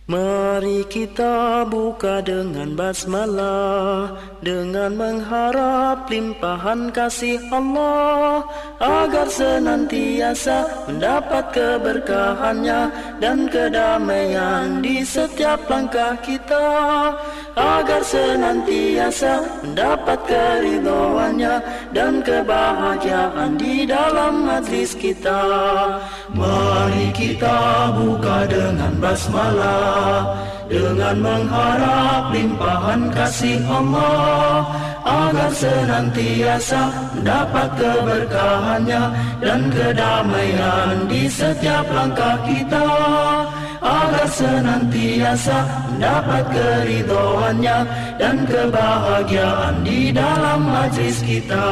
Mari kita buka dengan basmalah, dengan mengharap limpahan kasih Allah, agar senantiasa mendapat keberkahannya dan kedamaian di setiap langkah kita, agar senantiasa mendapat keridhoannya dan kebahagiaan di dalam majlis kita. Mari kita buka dengan basmalah, dengan mengharap limpahan kasih Allah, agar senantiasa mendapat keberkahannya dan kedamaian di setiap langkah kita, agar senantiasa mendapat keridhoannya dan kebahagiaan di dalam majlis kita.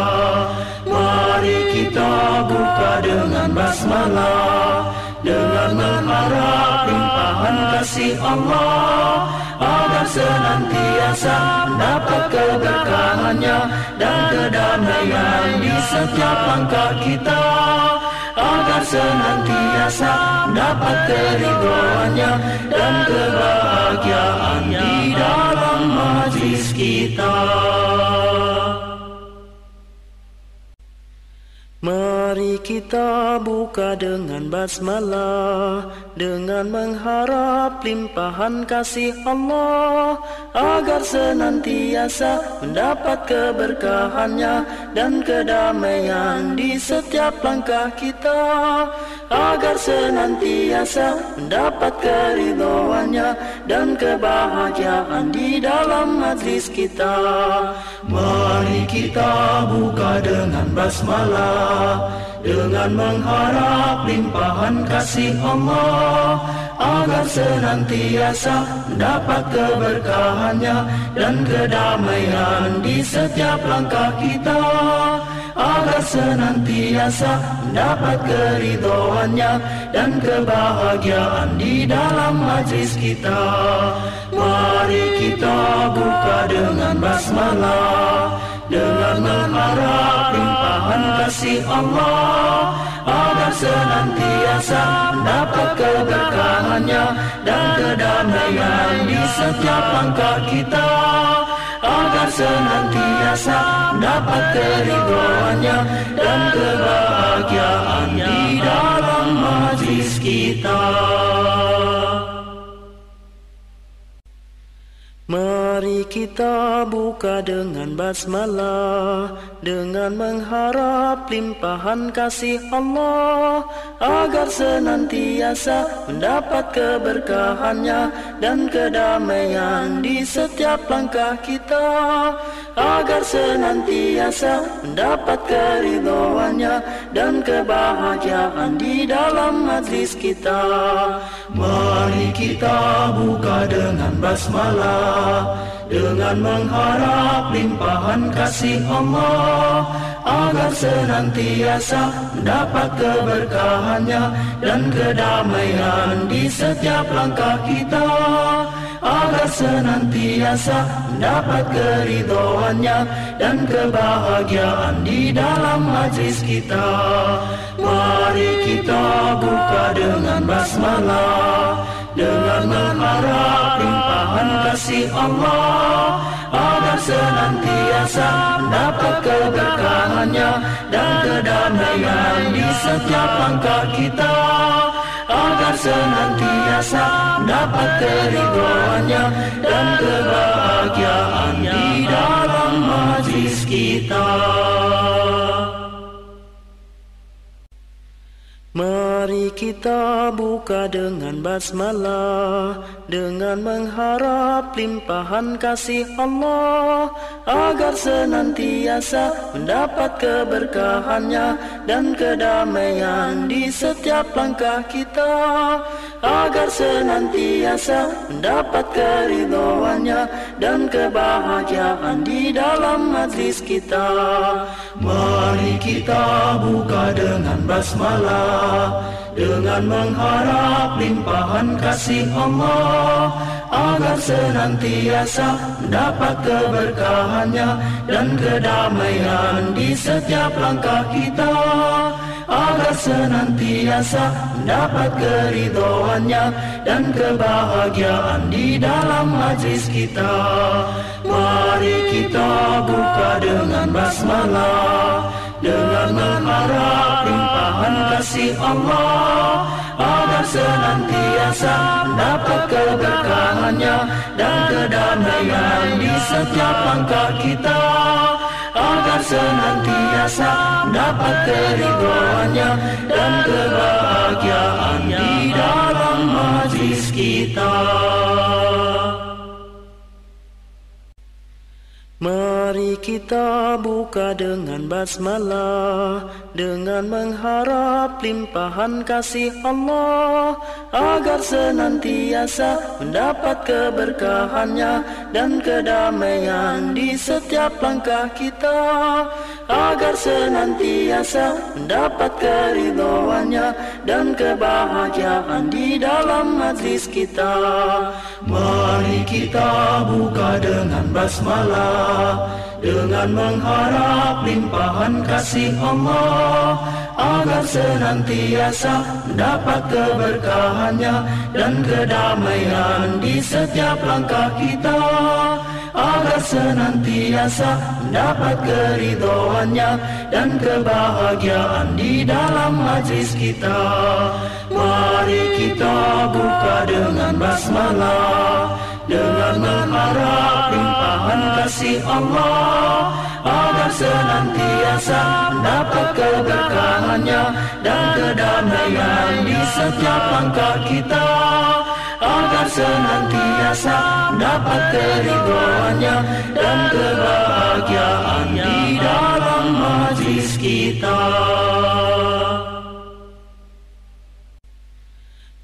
Mari kita buka dengan basmalah, dengan mengharap limpahan kasih Allah, agar senantiasa mendapat keberkahannya dan kedamaian di setiap langkah kita, agar senantiasa mendapat keridhoannya dan kebahagiaan di dalam majlis kita. Mari kita buka dengan basmalah, dengan mengharap limpahan kasih Allah, agar senantiasa mendapat keberkahannya dan kedamaian di setiap langkah kita, agar senantiasa mendapat keridhoannya dan kebahagiaan di dalam majlis kita. Mari kita buka dengan basmalah, dengan mengharap limpahan kasih Allah, agar senantiasa mendapat keberkahannya dan kedamaian di setiap langkah kita, agar senantiasa mendapat keridhoannya dan kebahagiaan di dalam majlis kita. Mari kita buka dengan basmalah, dengan mengharap limpahan kasih Allah, agar senantiasa mendapat keberkahannya dan kedamaian di setiap langkah kita, agar senantiasa mendapat keridhoannya dan kebahagiaan di dalam majlis kita. Mari kita buka dengan basmalah, dengan mengharap limpahan kasih Allah, agar senantiasa mendapat keberkahannya dan kedamaian di setiap langkah kita, agar senantiasa mendapat keridhoannya dan kebahagiaan di dalam majlis kita. Mari kita buka dengan basmalah, dengan mengharap limpahan kasih Allah, agar senantiasa mendapat keberkahannya dan kedamaian di setiap langkah kita, agar senantiasa mendapat keridhoannya dan kebahagiaan di dalam majlis kita. Mari kita buka dengan basmalah, dengan mengharap limpahan kasih Allah, agar senantiasa mendapat keberkahannya dan kedamaian di setiap langkah kita, agar senantiasa mendapat keridhoannya dan kebahagiaan di dalam majlis kita. Mari kita buka dengan basmalah, dengan mengharap limpahan kasih Allah, agar senantiasa mendapat keberkahannya dan kedamaian di setiap langkah kita, agar senantiasa mendapat keridhoannya dan kebahagiaan di dalam majlis kita. Mari kita buka dengan basmalah, dengan mengharap limpahan kasih Allah, agar senantiasa mendapat keberkahannya dan kedamaian di setiap langkah kita, agar senantiasa mendapat keridhoannya dan kebahagiaan di dalam majlis kita. Mari kita buka dengan basmalah, dengan mengharap limpahan kasih Allah, agar senantiasa mendapat keberkahannya dan kedamaian di setiap langkah kita, agar senantiasa mendapat keridhoannya dan kebahagiaan di dalam majlis kita. Mari kita buka dengan basmalah, dengan mengharap limpahan kasih Allah, agar senantiasa mendapat keberkahannya dan kedamaian di setiap langkah kita, agar senantiasa mendapat keridhoannya dan kebahagiaan di dalam majlis kita. Mari kita buka dengan basmalah, dengan mengharap limpahan kasih Allah, agar senantiasa mendapat keberkahannya dan kedamaian di setiap langkah kita, agar senantiasa mendapat keridhoannya dan kebahagiaan di dalam majlis kita. Mari kita buka dengan basmalah, dengan mengharap limpahan kasih Allah, agar senantiasa mendapat keberkahannya dan kedamaian di setiap langkah kita, agar senantiasa mendapat keridhoannya dan kebahagiaan di dalam majlis kita.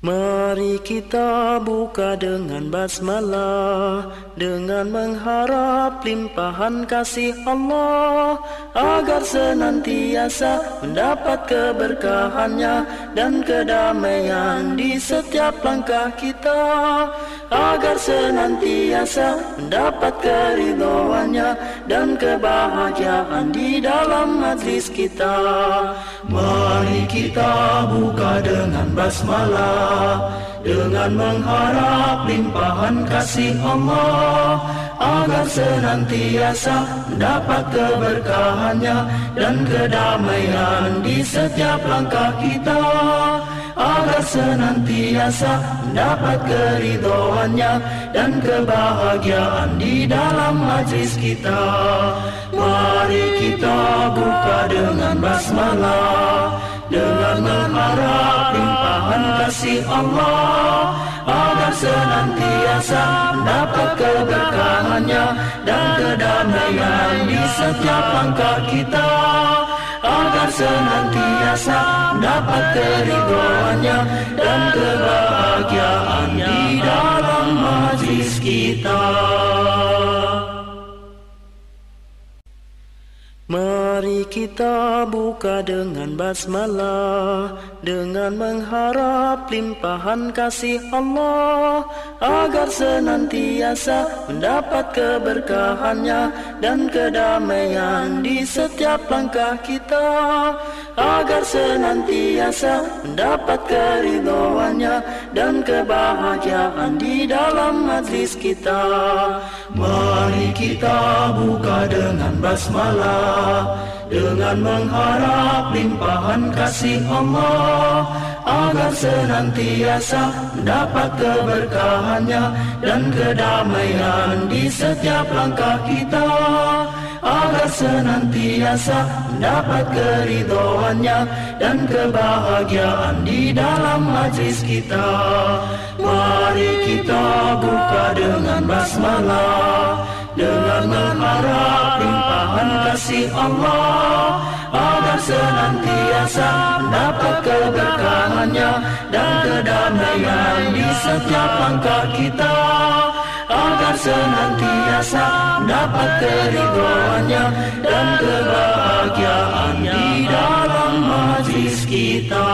Mari kita buka dengan basmalah, dengan mengharap limpahan kasih Allah, agar senantiasa mendapat keberkahannya dan kedamaian di setiap langkah kita, agar senantiasa mendapat keridhoannya dan kebahagiaan di dalam majlis kita. Mari kita buka dengan basmalah, dengan mengharap limpahan kasih Allah, agar senantiasa mendapat keberkahannya dan kedamaian di setiap langkah kita, agar senantiasa mendapat keridhoannya dan kebahagiaan di dalam majlis kita. Mari kita buka dengan basmalah, dengan mengharap limpahan kasih Allah, agar senantiasa mendapat keberkahannya dan kedamaian di setiap langkah kita, agar senantiasa mendapat keridhoannya dan kebahagiaan di dalam majlis kita. Mari kita buka dengan basmalah, dengan mengharap limpahan kasih Allah, agar senantiasa mendapat keberkahannya dan kedamaian di setiap langkah kita, agar senantiasa mendapat keridhoannya dan kebahagiaan di dalam majlis kita. Mari kita buka dengan basmalah, dengan mengharap limpahan kasih Allah, agar senantiasa mendapat keberkahannya dan kedamaian di setiap langkah kita, agar senantiasa mendapat keridhoannya dan kebahagiaan di dalam majlis kita. Mari kita buka dengan basmalah, dengan mengharap limpahan kasih Allah, agar senantiasa mendapat keberkahannya dan kedamaian di setiap langkah kita, agar senantiasa mendapat keridhoannya dan kebahagiaan di dalam majlis kita.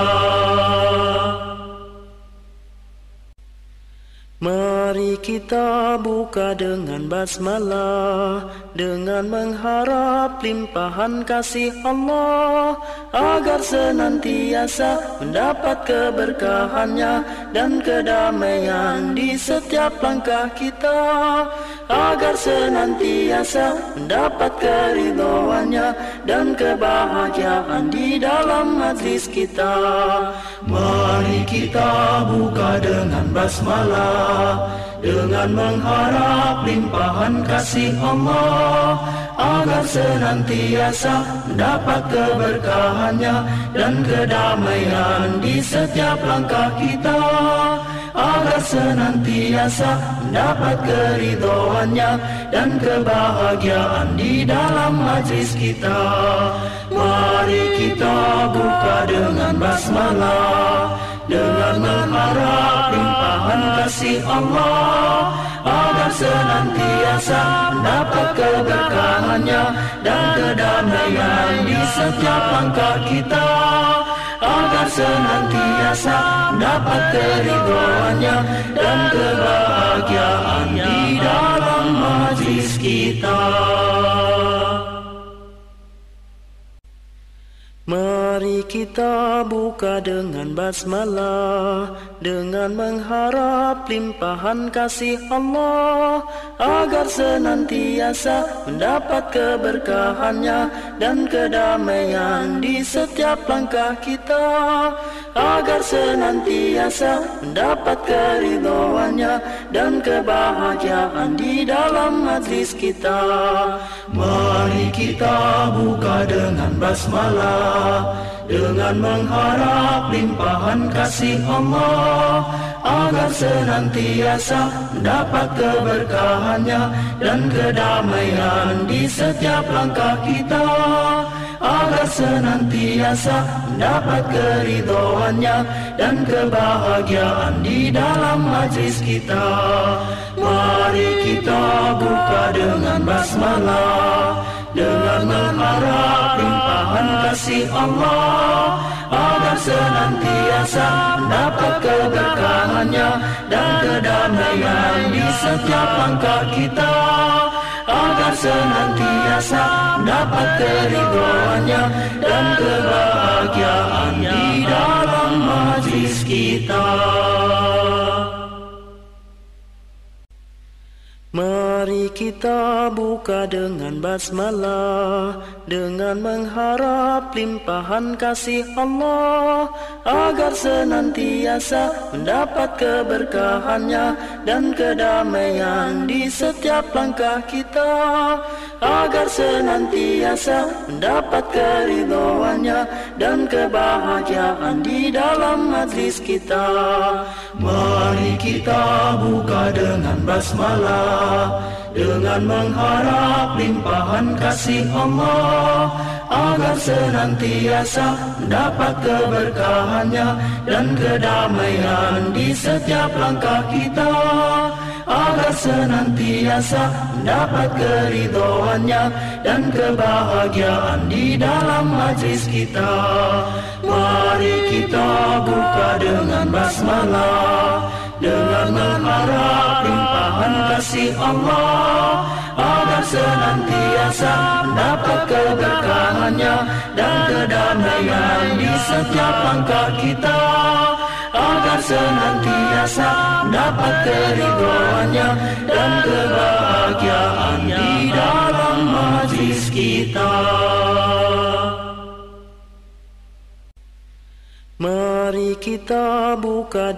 Mari kita buka dengan basmalah, dengan mengharap limpahan kasih Allah, agar senantiasa mendapat keberkahannya dan kedamaian di setiap langkah kita, agar senantiasa mendapat keridhoannya dan kebahagiaan di dalam majlis kita. Mari kita buka dengan basmalah, dengan mengharap limpahan kasih Allah, agar senantiasa mendapat keberkahannya dan kedamaian di setiap langkah kita, agar senantiasa mendapat keridhoannya dan kebahagiaan di dalam majlis kita. Mari kita buka dengan basmalah, dengan mengharap limpahan kasih Allah, agar senantiasa mendapat keberkahannya dan kedamaian di setiap langkah kita, agar senantiasa mendapat keridhoannya dan kebahagiaan di dalam majlis kita. Mari kita buka dengan basmalah, dengan mengharap limpahan kasih Allah, agar senantiasa mendapat keberkahannya dan kedamaian di setiap langkah kita, agar senantiasa mendapat keridhoannya dan kebahagiaan di dalam majlis kita. Mari kita buka dengan basmalah, dengan mengharap limpahan kasih Allah, agar senantiasa mendapat keberkahannya dan kedamaian di setiap langkah kita, agar senantiasa mendapat keridhoannya dan kebahagiaan di dalam majlis kita. Mari kita buka dengan basmalah, dengan mengharap limpahan kasih Allah, agar senantiasa mendapat keberkahannya dan kedamaian di setiap langkah kita, agar senantiasa mendapat keridhoannya dan kebahagiaan di dalam majlis kita. Mari kita buka dengan basmalah, dengan mengharap limpahan kasih Allah, agar senantiasa mendapat keberkahannya dan kedamaian di setiap langkah kita, agar senantiasa mendapat keridhoannya dan kebahagiaan di dalam majlis kita. Mari kita buka dengan basmalah, dengan mengharap limpahan kasih Allah, agar senantiasa mendapat keberkahannya dan kedamaian di setiap langkah kita, agar senantiasa mendapat keridhoannya dan kebahagiaan di dalam majlis kita. Mari kita buka dengan basmalah, dengan mengharap limpahan kasih Allah, agar senantiasa mendapat keberkahannya dan kedamaian di setiap langkah kita, agar senantiasa mendapat keridhoannya dan kebahagiaan di dalam majlis kita. Mari kita buka